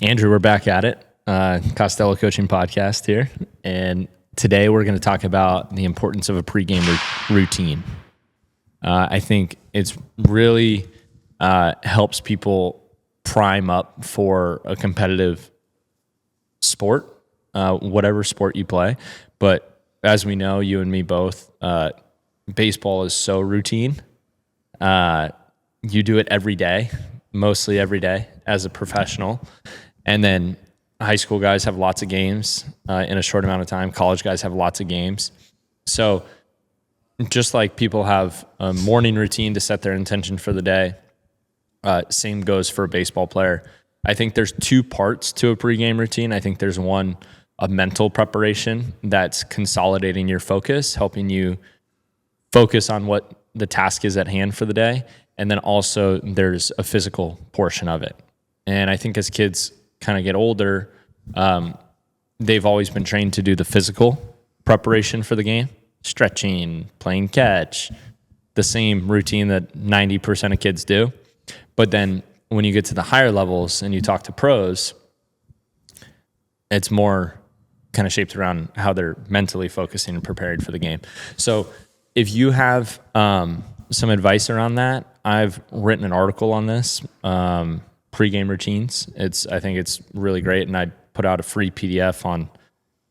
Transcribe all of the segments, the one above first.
Andrew, we're back at it. Costello Coaching Podcast here. And today we're going to talk about the importance of a pregame routine. I think it's really helps people prime up for a competitive sport, whatever sport you play. But as we know, you and me both, baseball is so routine. You do it every day, mostly every day as a professional. And then high school guys have lots of games in a short amount of time. College guys have lots of games. So just like people have a morning routine to set their intention for the day, same goes for a baseball player. I think there's two parts to a pregame routine. I think there's one, a mental preparation that's consolidating your focus, helping you focus on what the task is at hand for the day. And then also there's a physical portion of it. And I think as kids kind of get older, they've always been trained to do the physical preparation for the game, stretching, playing catch, the same routine that 90% of kids do. But then when you get to the higher levels and you talk to pros, it's more kind of shaped around how they're mentally focusing and prepared for the game. So if you have some advice around that, I've written an article on this, pregame routines. I think it's really great, and I put out a free PDF on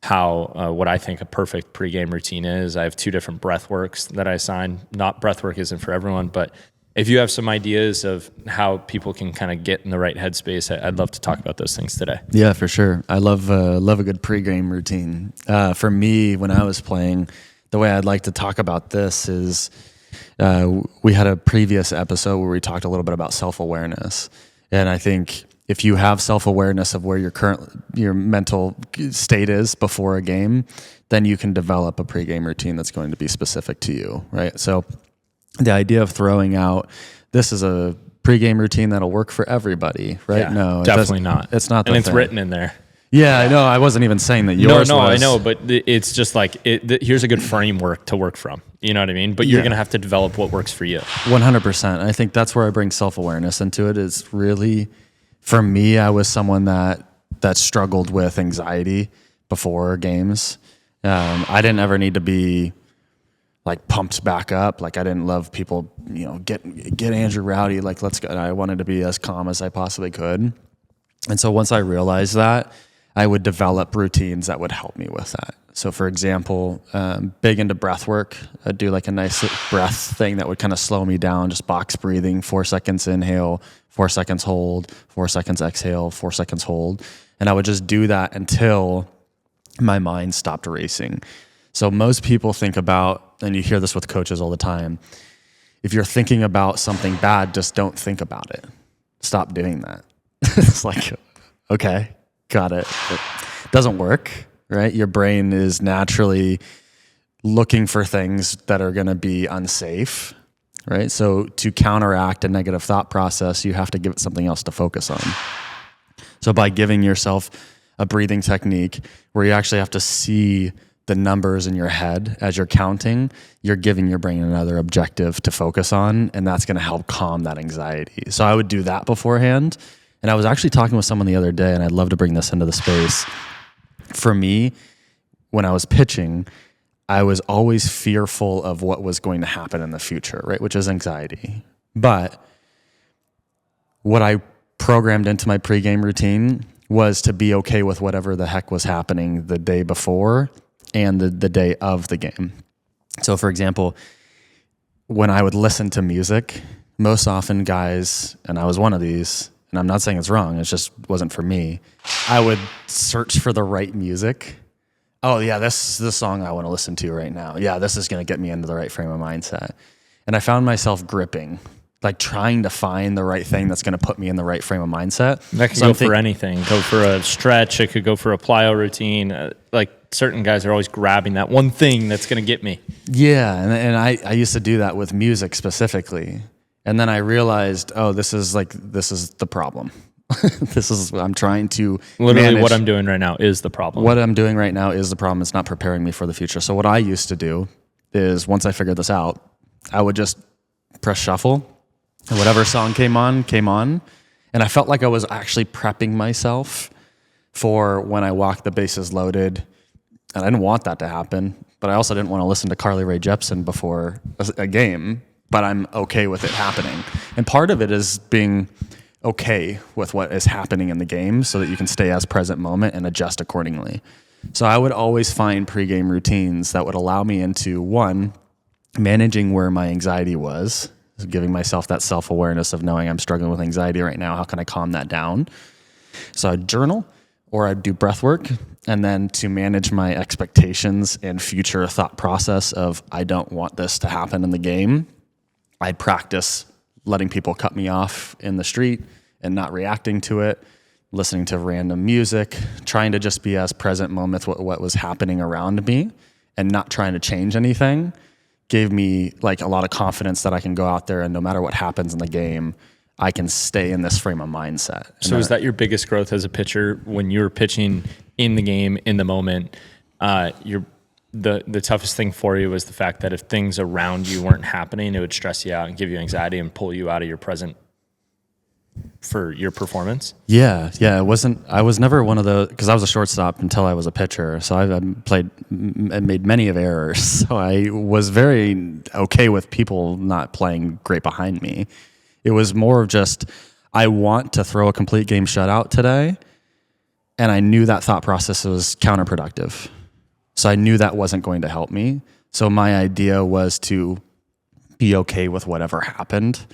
how what I think a perfect pregame routine is. I have 2 different breath works that I assign. Not breath work isn't for everyone, but if you have some ideas of how people can kind of get in the right headspace, I'd love to talk about those things today. Yeah, for sure. I love a good pregame routine. For me, when I was playing, the way I'd like to talk about this is we had a previous episode where we talked a little bit about self-awareness. And I think if you have self-awareness of where your mental state is before a game, then you can develop a pregame routine that's going to be specific to you, right? So the idea of throwing out, this is a pregame routine that'll work for everybody, right? Yeah, no, definitely not. It's not. And it's written in there. Yeah, I know. I wasn't even saying that yours No, was. I know, but it's just like, here's a good framework to work from. You know what I mean? But you're going to have to develop what works for you. 100%. I think that's where I bring self-awareness into it. Is really, for me, I was someone that struggled with anxiety before games. I didn't ever need to be like pumped back up. Like I didn't love people, get Andrew rowdy. Like let's go. I wanted to be as calm as I possibly could. And so once I realized that, I would develop routines that would help me with that. So for example, big into breath work. I'd do like a nice breath thing that would kind of slow me down, just box breathing, 4 seconds inhale, 4 seconds hold, 4 seconds exhale, 4 seconds hold. And I would just do that until my mind stopped racing. So most people think about, and you hear this with coaches all the time, if you're thinking about something bad, just don't think about it. Stop doing that. It's like, okay, got it. It doesn't work, right? Your brain is naturally looking for things that are going to be unsafe, right? So to counteract a negative thought process, you have to give it something else to focus on. So by giving yourself a breathing technique where you actually have to see the numbers in your head as you're counting, you're giving your brain another objective to focus on, and that's going to help calm that anxiety. So I would do that beforehand. And I was actually talking with someone the other day, and I'd love to bring this into the space. For me, when I was pitching, I was always fearful of what was going to happen in the future, right? Which is anxiety. But what I programmed into my pregame routine was to be okay with whatever the heck was happening the day before and the day of the game. So for example, when I would listen to music, most often guys, and I was one of these, and I'm not saying it's wrong, it just wasn't for me, I would search for the right music. Oh yeah, this is the song I want to listen to right now. Yeah, this is going to get me into the right frame of mindset. And I found myself gripping, like trying to find the right thing that's going to put me in the right frame of mindset. That could go for anything. Go for a stretch. It could go for a plyo routine. Like certain guys are always grabbing that one thing that's going to get me. Yeah, and I used to do that with music specifically. And then I realized, this is the problem. This is what I'm trying to literally manage. What I'm doing right now is the problem. What I'm doing right now is the problem. It's not preparing me for the future. So what I used to do is once I figured this out, I would just press shuffle. And whatever song came on. And I felt like I was actually prepping myself for when I walked the bases loaded. And I didn't want that to happen, but I also didn't want to listen to Carly Rae Jepsen before a game, but I'm okay with it happening. And part of it is being okay with what is happening in the game so that you can stay as present moment and adjust accordingly. So I would always find pregame routines that would allow me into, one, managing where my anxiety was, giving myself that self-awareness of knowing I'm struggling with anxiety right now. How can I calm that down? So I'd journal or I'd do breath work. And then to manage my expectations and future thought process of I don't want this to happen in the game, I'd practice letting people cut me off in the street and not reacting to it, listening to random music, trying to just be as present moment with what was happening around me and not trying to change anything gave me like a lot of confidence that I can go out there and no matter what happens in the game, I can stay in this frame of mindset. So is that your biggest growth as a pitcher when you were pitching in the game, in the moment? The toughest thing for you was the fact that if things around you weren't happening, it would stress you out and give you anxiety and pull you out of your present for your performance? Yeah. I was never one of those, because I was a shortstop until I was a pitcher. So I played and made many of errors. So I was very okay with people not playing great behind me. It was more of just, I want to throw a complete game shutout today. And I knew that thought process was counterproductive. So I knew that wasn't going to help me. So my idea was to be okay with whatever happened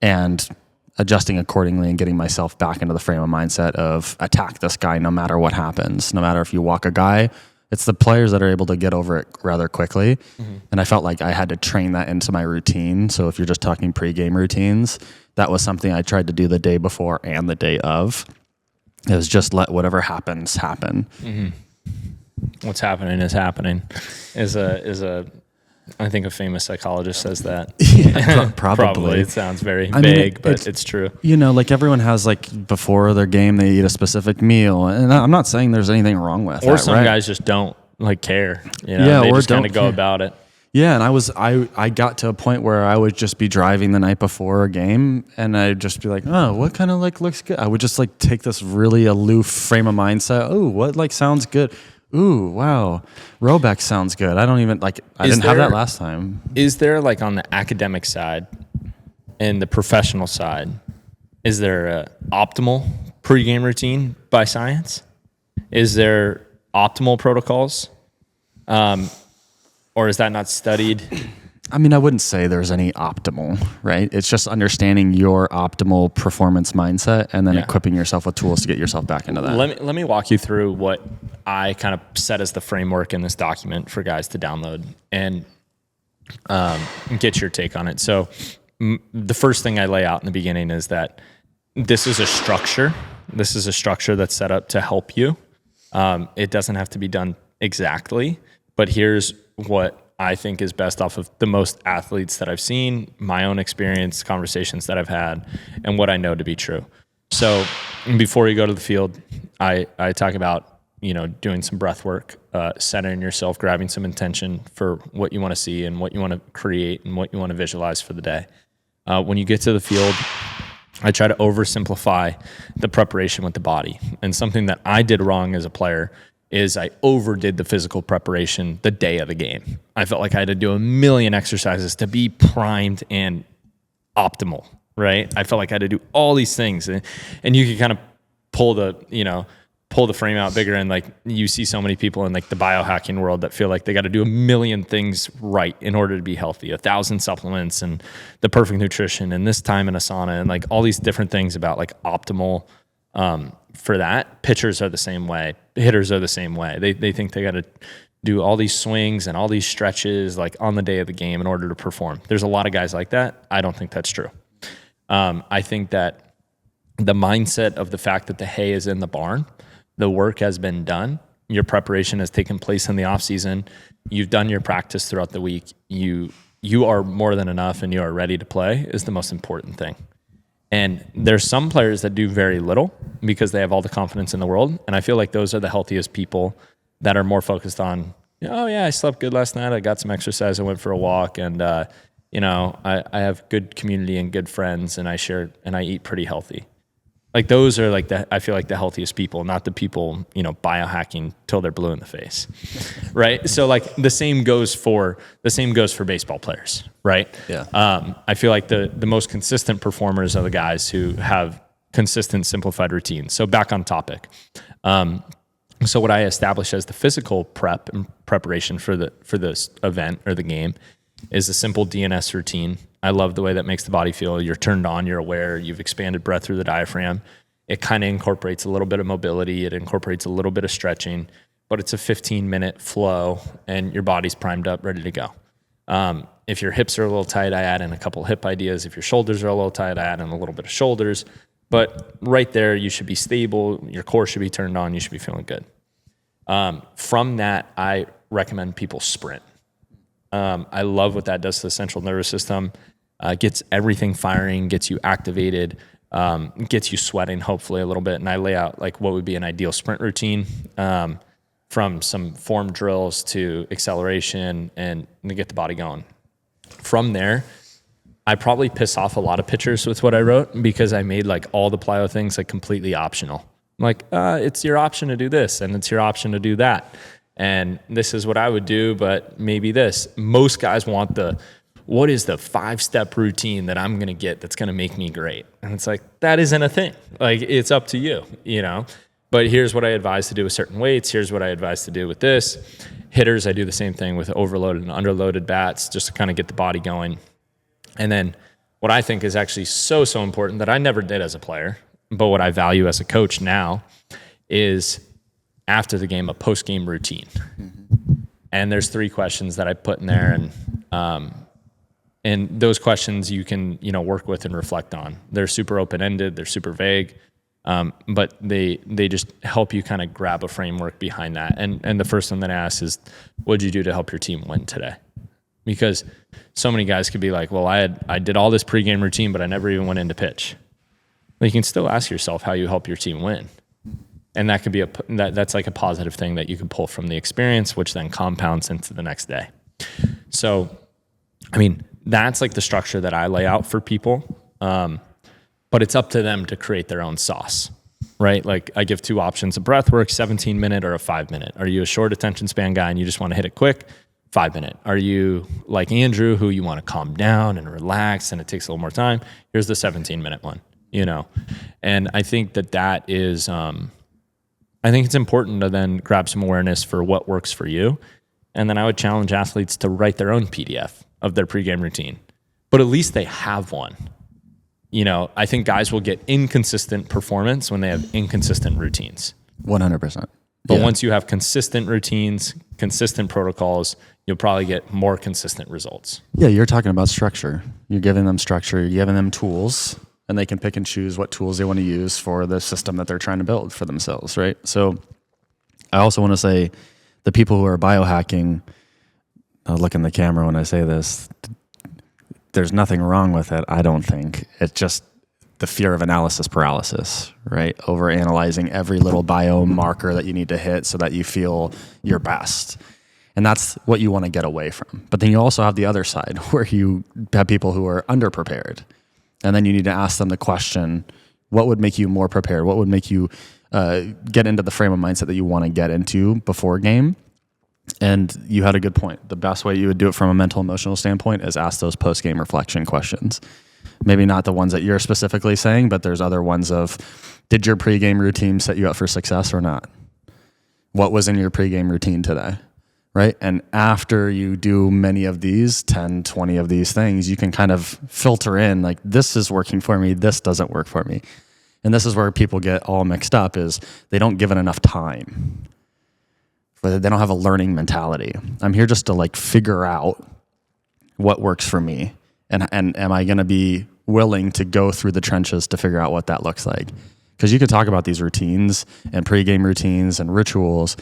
and adjusting accordingly and getting myself back into the frame of mindset of attack this guy no matter what happens. No matter if you walk a guy, it's the players that are able to get over it rather quickly. Mm-hmm. And I felt like I had to train that into my routine. So if you're just talking pregame routines, that was something I tried to do the day before and the day of. It was just let whatever happens happen. Mm-hmm. What's happening is happening is a I think a famous psychologist says that. Yeah, probably. It sounds very vague, but it's true. You know, like everyone has like before their game, they eat a specific meal. And I'm not saying there's anything wrong with that. Or some guys just don't like care. You know, yeah, they or just don't kind of go about it. Yeah, and I got to a point where I would just be driving the night before a game and I'd just be like, oh, what kind of like looks good? I would just like take this really aloof frame of mindset. Oh, what like sounds good? Ooh, wow. Rohrbach sounds good. I didn't have that last time. Is there like on the academic side and the professional side, is there a optimal pregame routine by science? Is there optimal protocols? Or is that not studied? I mean, I wouldn't say there's any optimal, right? It's just understanding your optimal performance mindset and then equipping yourself with tools to get yourself back into that. Let me walk you through what I kind of set as the framework in this document for guys to download and get your take on it. So the first thing I lay out in the beginning is that this is a structure. This is a structure that's set up to help you. It doesn't have to be done exactly, but here's what I think is best off of the most athletes that I've seen, my own experience, conversations that I've had, and what I know to be true. So before you go to the field, I talk about, doing some breath work, centering yourself, grabbing some intention for what you want to see and what you want to create and what you want to visualize for the day. When you get to the field, I try to oversimplify the preparation with the body. And something that I did wrong as a player is I overdid the physical preparation the day of the game. I felt like I had to do a million exercises to be primed and optimal, right? I felt like I had to do all these things. And you can kind of pull the frame out bigger, and like you see so many people in like the biohacking world that feel like they got to do a million things right in order to be healthy, 1,000 supplements and the perfect nutrition and this time in a sauna and like all these different things about like optimal for that. Pitchers are the same way. Hitters are the same way. They think they got to do all these swings and all these stretches like on the day of the game in order to perform. There's a lot of guys like that. I don't think that's true. I think that the mindset of the fact that the hay is in the barn, the work has been done, your preparation has taken place in the off season, you've done your practice throughout the week, you are more than enough and you are ready to play is the most important thing. And there's some players that do very little because they have all the confidence in the world. And I feel like those are the healthiest people that are more focused on, oh yeah, I slept good last night. I got some exercise. I went for a walk and, I have good community and good friends and I eat pretty healthy. Like those are like I feel like the healthiest people, not the people, biohacking till they're blue in the face. Right. So like the same goes for baseball players. Right. Yeah. I feel like the most consistent performers are the guys who have consistent simplified routines. So back on topic. So what I established as the physical preparation for this event or the game is a simple DNS routine. I love the way that makes the body feel. You're turned on, you're aware, you've expanded breath through the diaphragm. It kind of incorporates a little bit of mobility. It incorporates a little bit of stretching, but it's a 15-minute flow and your body's primed up, ready to go. If your hips are a little tight, I add in a couple hip ideas. If your shoulders are a little tight, I add in a little bit of shoulders. But right there, you should be stable. Your core should be turned on. You should be feeling good. From that, I recommend people sprint. I love what that does to the central nervous system. Gets everything firing, gets you activated, gets you sweating hopefully a little bit. And I lay out like what would be an ideal sprint routine, from some form drills to acceleration and to get the body going. From there, I probably piss off a lot of pitchers with what I wrote because I made like all the plyo things like completely optional. Like, it's your option to do this and it's your option to do that. And this is what I would do, but maybe this. Most guys want what is the 5-step routine that I'm going to get that's going to make me great? And it's like, that isn't a thing. Like, it's up to you, But here's what I advise to do with certain weights. Here's what I advise to do with this. Hitters, I do the same thing with overloaded and underloaded bats just to kind of get the body going. And then what I think is actually so important that I never did as a player, but what I value as a coach now is after the game, a post-game routine. Mm-hmm. And there's 3 questions that I put in there, and those questions you can, work with and reflect on. They're super open-ended, they're super vague, but they just help you kind of grab a framework behind that. And the first one that I ask is, what'd you do to help your team win today? Because so many guys could be like, well, I did all this pregame routine, but I never even went into pitch. Well, you can still ask yourself how you help your team win. And that could be that's like a positive thing that you can pull from the experience, which then compounds into the next day. So, I mean, that's like the structure that I lay out for people. But it's up to them to create their own sauce, right? Like I give 2 options, a breath work, 17-minute or a 5-minute. Are you a short attention span guy and you just want to hit it quick? 5-minute. Are you like Andrew, who you want to calm down and relax and it takes a little more time? Here's the 17-minute one, And I think that is, I think it's important to then grab some awareness for what works for you. And then I would challenge athletes to write their own PDF of their pregame routine, but at least they have one. I think guys will get inconsistent performance when they have inconsistent routines. 100%. But once you have consistent routines, consistent protocols, you'll probably get more consistent results. Yeah, you're talking about structure. You're giving them structure, you're giving them tools, and they can pick and choose what tools they want to use for the system that they're trying to build for themselves, right? So I also want to say the people who are biohacking, I'll look in the camera when I say this, there's nothing wrong with it, I don't think. It's just the fear of analysis paralysis, right? Overanalyzing every little biomarker that you need to hit so that you feel your best. And that's what you want to get away from. But then you also have the other side where you have people who are underprepared. And then you need to ask them the question, what would make you more prepared? What would make you get into the frame of mindset that you want to get into before game? And you had a good point. The best way you would do it from a mental, emotional standpoint is ask those post-game reflection questions. Maybe not the ones that you're specifically saying, but there's other ones of, did your pregame routine set you up for success or not? What was in your pregame routine today? Right? And after you do many of these, 10, 20 of these things, you can kind of filter in like, this is working for me, this doesn't work for me. And this is where people get all mixed up is they don't give it enough time. They don't have a learning mentality. I'm here just to like figure out what works for me. And am I going to be willing to go through the trenches to figure out what that looks like? Because you could talk about these routines and pregame routines and rituals,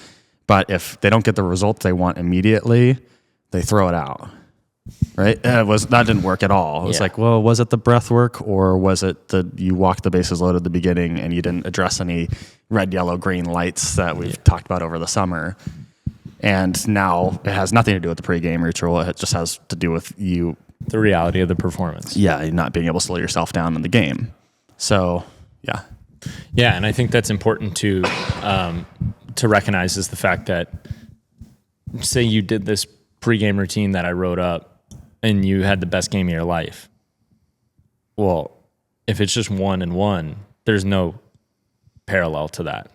but if they don't get the result they want immediately, they throw it out, right? That didn't work at all. It was like, well, was it the breath work or was it you walked the bases loaded at the beginning and you didn't address any red, yellow, green lights that we've talked about over the summer? And now it has nothing to do with the pregame ritual. It just has to do with you. The reality of the performance. Yeah, not being able to slow yourself down in the game. So, yeah. Yeah, and I think that's important to recognize is the fact that, say you did this pregame routine that I wrote up and you had the best game of your life. Well, if it's just 1 and 1, there's no parallel to that.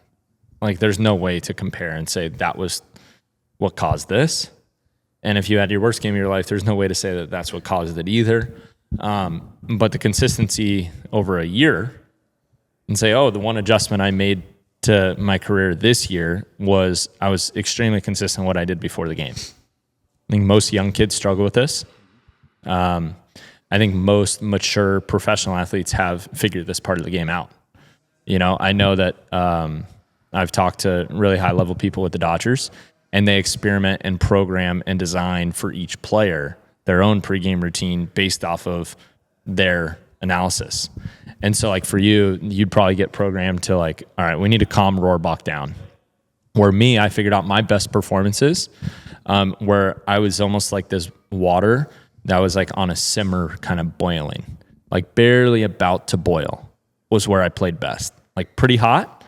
Like there's no way to compare and say that was what caused this. And if you had your worst game of your life, there's no way to say that that's what caused it either. But the consistency over a year and say, oh, the one adjustment I made to my career this year was I was extremely consistent in what I did before the game. I think most young kids struggle with this. I think most mature professional athletes have figured this part of the game out. I know that I've talked to really high level people with the Dodgers, and they experiment and program and design for each player their own pregame routine based off of their analysis. And so like for you, you'd probably get programmed to like, all right, we need to calm Rohrbach down. Where me, I figured out my best performances where I was almost like this water that was like on a simmer kind of boiling, like barely about to boil was where I played best. Like pretty hot,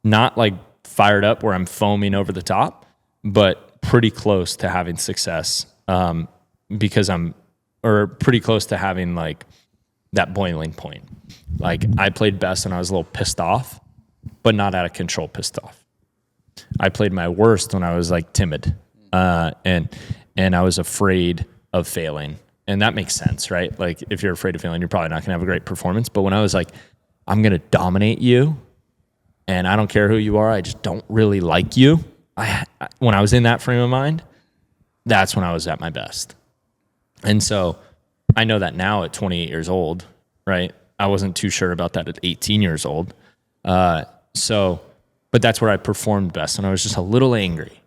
not like fired up where I'm foaming over the top, but pretty close to having success pretty close to having like that boiling point. Like I played best when I was a little pissed off, but not out of control pissed off. I played my worst when I was like timid and I was afraid of failing. And that makes sense, right? Like if you're afraid of failing, you're probably not gonna have a great performance. But when I was like, I'm gonna dominate you and I don't care who you are, I just don't really like you. When I was in that frame of mind, that's when I was at my best. And so I know that now at 28 years old, right? I wasn't too sure about that at 18 years old. But that's where I performed best. And I was just a little angry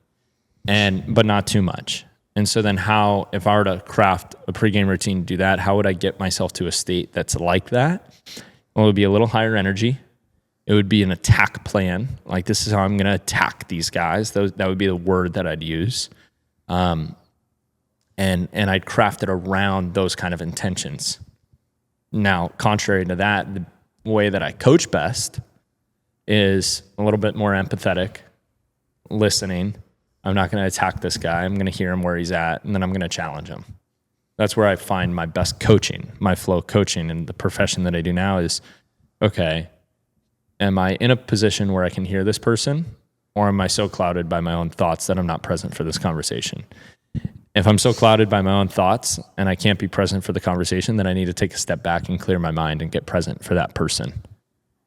but not too much. And so then if I were to craft a pregame routine to do that, how would I get myself to a state that's like that? Well, it would be a little higher energy. It would be an attack plan. Like this is how I'm going to attack these guys. That would be the word that I'd use. And I'd craft it around those kind of intentions. Now, contrary to that, the way that I coach best is a little bit more empathetic, listening. I'm not going to attack this guy. I'm going to hear him where he's at, and then I'm going to challenge him. That's where I find my best coaching, my flow coaching, and the profession that I do now is, okay, am I in a position where I can hear this person, or am I so clouded by my own thoughts that I'm not present for this conversation? If I'm so clouded by my own thoughts and I can't be present for the conversation, then I need to take a step back and clear my mind and get present for that person.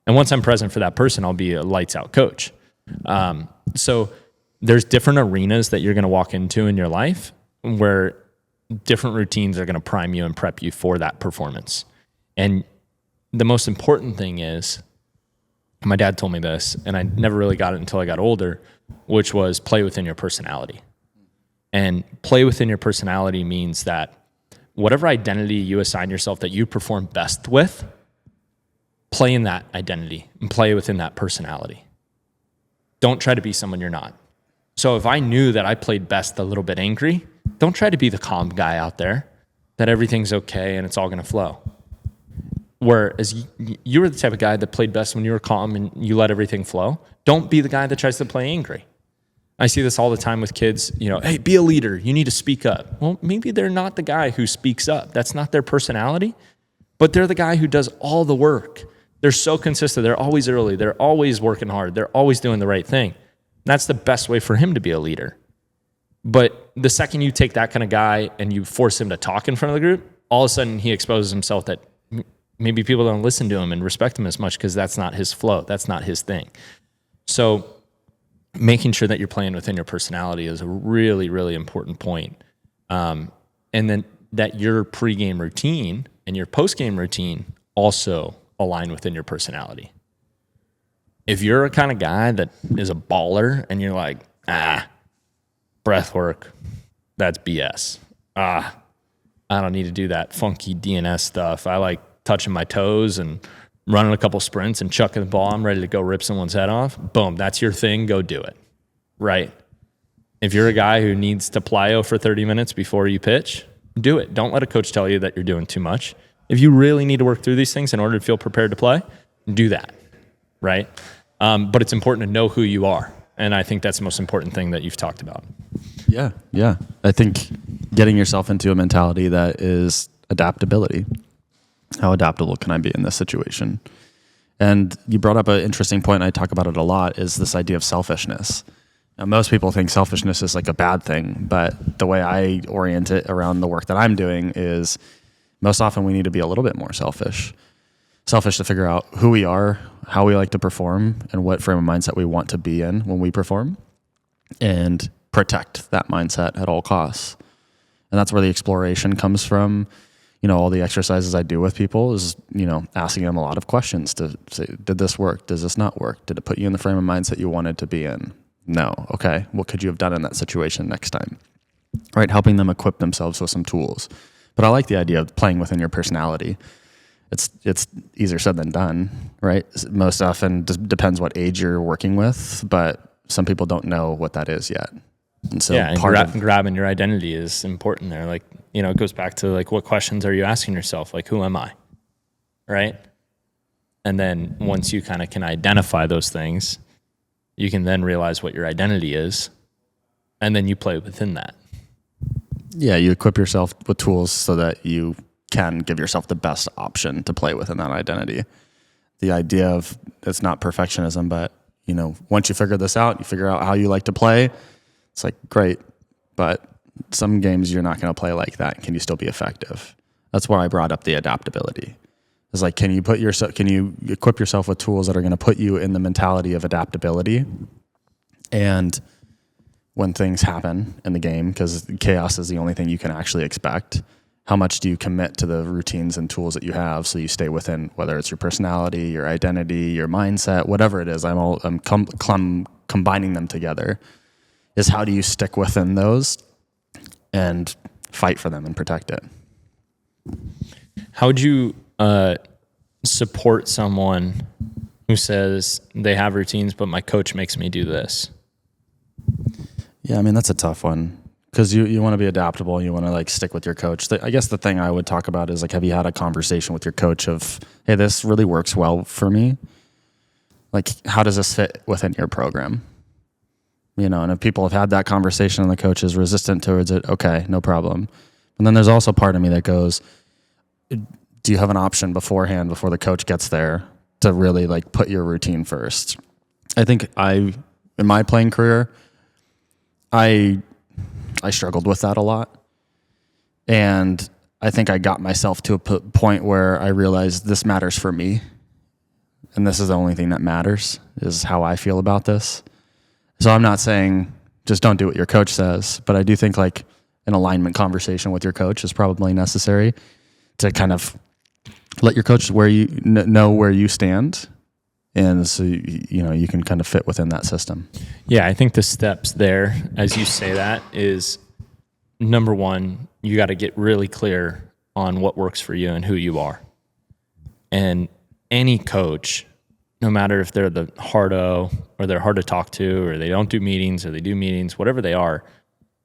And once I'm present for that person, I'll be a lights out coach. So there's different arenas that you're going to walk into in your life where different routines are going to prime you and prep you for that performance. And the most important thing is, my dad told me this, and I never really got it until I got older, which was play within your personality. And play within your personality means that whatever identity you assign yourself that you perform best with, play in that identity and play within that personality. Don't try to be someone you're not. So if I knew that I played best a little bit angry, don't try to be the calm guy out there, that everything's okay and it's all going to flow. Whereas you were the type of guy that played best when you were calm and you let everything flow. Don't be the guy that tries to play angry. I see this all the time with kids, hey, be a leader. You need to speak up. Well, maybe they're not the guy who speaks up. That's not their personality, but they're the guy who does all the work. They're so consistent. They're always early. They're always working hard. They're always doing the right thing. That's the best way for him to be a leader. But the second you take that kind of guy and you force him to talk in front of the group, all of a sudden he exposes himself that maybe people don't listen to him and respect him as much because that's not his flow. That's not his thing. So making sure that you're playing within your personality is a really, really important point. And then that your pregame routine and your postgame routine also align within your personality. If you're a kind of guy that is a baller and you're like, breath work, that's BS. I don't need to do that funky DNS stuff. I like touching my toes and running a couple sprints and chucking the ball. I'm ready to go rip someone's head off. Boom, that's your thing. Go do it, right? If you're a guy who needs to plyo for 30 minutes before you pitch, do it. Don't let a coach tell you that you're doing too much. If you really need to work through these things in order to feel prepared to play, do that. right? But it's important to know who you are. And I think that's the most important thing that you've talked about. Yeah. I think getting yourself into a mentality that is adaptability. How adaptable can I be in this situation? And you brought up an interesting point, and I talk about it a lot, is this idea of selfishness. Now, most people think selfishness is like a bad thing, but the way I orient it around the work that I'm doing is most often we need to be a little bit more selfish. Selfish to figure out who we are, how we like to perform, and what frame of mindset we want to be in when we perform, and protect that mindset at all costs. And that's where the exploration comes from. All the exercises I do with people is, asking them a lot of questions to say, did this work? Does this not work? Did it put you in the frame of mindset you wanted to be in? No. Okay. What could you have done in that situation next time? Right. Helping them equip themselves with some tools. But I like the idea of playing within your personality. It's easier said than done, right? Most often depends what age you're working with, but some people don't know what that is yet. And so grabbing your identity is important there. Like, it goes back to like, what questions are you asking yourself? Like, who am I? Right. And then once you kind of can identify those things, you can then realize what your identity is. And then you play within that. Yeah. You equip yourself with tools so that you can give yourself the best option to play within that identity. The idea of it's not perfectionism, but once you figure this out, you figure out how you like to play. It's like, great, but some games you're not going to play like that. Can you still be effective? That's why I brought up the adaptability. It's like, can you equip yourself with tools that are going to put you in the mentality of adaptability? And when things happen in the game, because chaos is the only thing you can actually expect, how much do you commit to the routines and tools that you have so you stay within, whether it's your personality, your identity, your mindset, whatever it is, I'm combining them together. Is how do you stick within those and fight for them and protect it? How would you support someone who says they have routines, but my coach makes me do this? Yeah, that's a tough one because you want to be adaptable. You want to like stick with your coach. I guess the thing I would talk about is like, have you had a conversation with your coach of, hey, this really works well for me? Like, how does this fit within your program? And if people have had that conversation and the coach is resistant towards it, okay, no problem. And then there's also part of me that goes, do you have an option beforehand before the coach gets there to really like put your routine first? I think in my playing career, I struggled with that a lot. And I think I got myself to a point where I realized this matters for me. And this is the only thing that matters is how I feel about this. So I'm not saying just don't do what your coach says, but I do think like an alignment conversation with your coach is probably necessary to kind of let your coach know where you stand, and so you can kind of fit within that system. Yeah, I think the steps there, as you say that, is number one, you got to get really clear on what works for you and who you are. And any coach, no matter if they're the hardo or they're hard to talk to or they don't do meetings or they do meetings, whatever they are,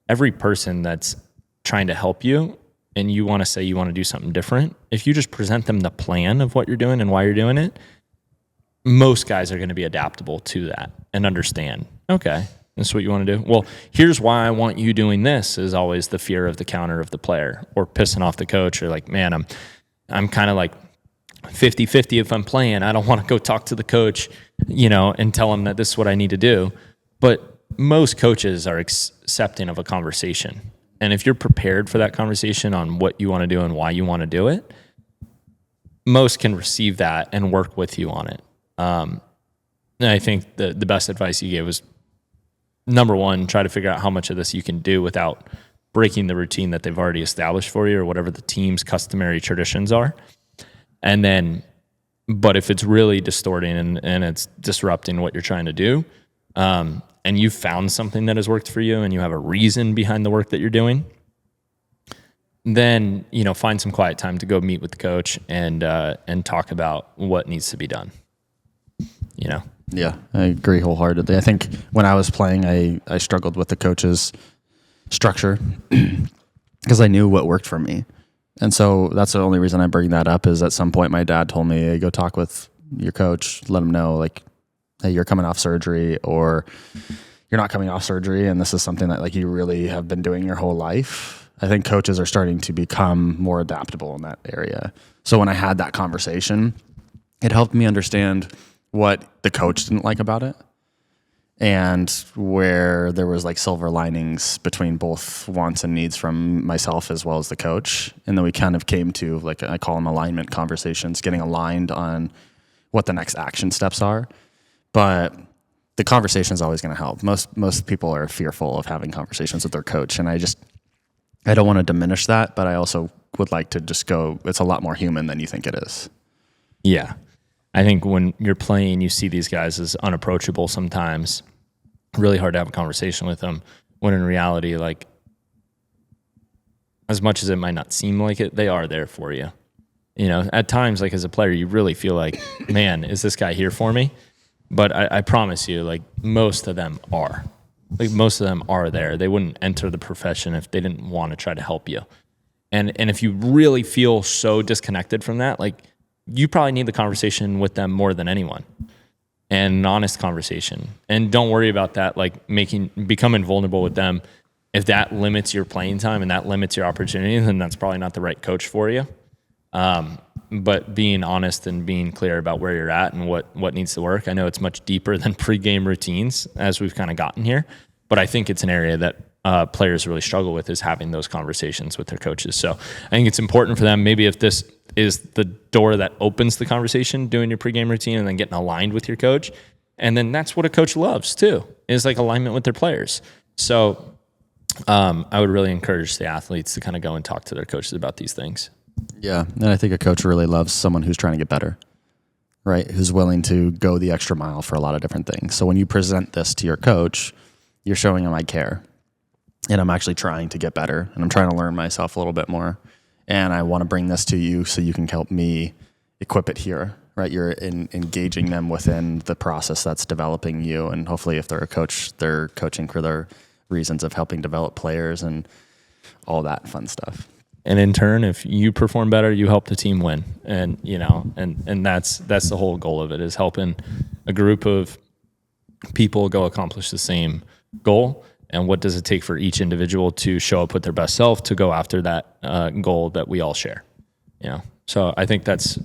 every person that's trying to help you and you want to say you want to do something different, if you just present them the plan of what you're doing and why you're doing it, most guys are going to be adaptable to that and understand, okay, this is what you want to do. Well, here's why I want you doing this is always the fear of the counter of the player or pissing off the coach or like, man, I'm kind of like 50-50 if I'm playing. I don't want to go talk to the coach, and tell him that this is what I need to do. But most coaches are accepting of a conversation. And if you're prepared for that conversation on what you want to do and why you want to do it, most can receive that and work with you on it. And I think the best advice you gave was, number one, try to figure out how much of this you can do without breaking the routine that they've already established for you or whatever the team's customary traditions are. And then, but if it's really distorting and it's disrupting what you're trying to do, and you've found something that has worked for you and you have a reason behind the work that you're doing, then, find some quiet time to go meet with the coach and talk about what needs to be done, Yeah, I agree wholeheartedly. I think when I was playing, I struggled with the coach's structure because I knew what worked for me. And so that's the only reason I bring that up is at some point my dad told me, hey, go talk with your coach, let them know like, hey, you're coming off surgery or you're not coming off surgery. And this is something that like you really have been doing your whole life. I think coaches are starting to become more adaptable in that area. So when I had that conversation, it helped me understand what the coach didn't like about it and where there was like silver linings between both wants and needs from myself as well as the coach. And then we kind of came to like, I call them alignment conversations, getting aligned on what the next action steps are. But the conversation is always going to help. Most people are fearful of having conversations with their coach. And I don't want to diminish that, but I also would like to just go, it's a lot more human than you think it is. Yeah. I think when you're playing, you see these guys as unapproachable sometimes. Really hard to have a conversation with them. When in reality, like, as much as it might not seem like it, they are there for you. You know, at times, like as a player, you really feel like, man, is this guy here for me? But I promise you, like most of them are. Like most of them are there. They wouldn't enter the profession if they didn't want to try to help you. And if you really feel so disconnected from that, like you probably need the conversation with them more than anyone. And an honest conversation. And don't worry about that, like becoming vulnerable with them. If that limits your playing time and that limits your opportunity, then that's probably not the right coach for you. But being honest and being clear about where you're at and what needs to work. I know it's much deeper than pregame routines as we've kind of gotten here, but I think it's an area that players really struggle with is having those conversations with their coaches. So I think it's important for them, maybe if this is the door that opens the conversation, doing your pregame routine and then getting aligned with your coach. And then that's what a coach loves too, is like alignment with their players. So I would really encourage the athletes to kind of go and talk to their coaches about these things. Yeah. And I think a coach really loves someone who's trying to get better, right? Who's willing to go the extra mile for a lot of different things. So when you present this to your coach, you're showing him I care and I'm actually trying to get better and I'm trying to learn myself a little bit more. And I want to bring this to you so you can help me equip it here, right? You're engaging them within the process that's developing you. And hopefully if they're a coach, they're coaching for their reasons of helping develop players and all that fun stuff. And in turn, if you perform better, you help the team win. And, you know, and that's the whole goal of it, is helping a group of people go accomplish the same goal. And what does it take for each individual to show up with their best self to go after that goal that we all share? You know, so I think that's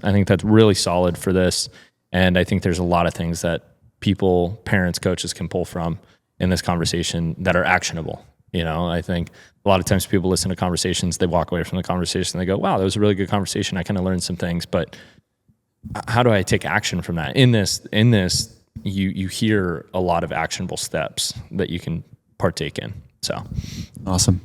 really solid for this. And I think there's a lot of things that people, parents, coaches can pull from in this conversation that are actionable. You know, I think a lot of times people listen to conversations, they walk away from the conversation, they go, wow, that was a really good conversation. I kind of learned some things, but how do I take action from that? In this, you hear a lot of actionable steps that you can partake in. So awesome.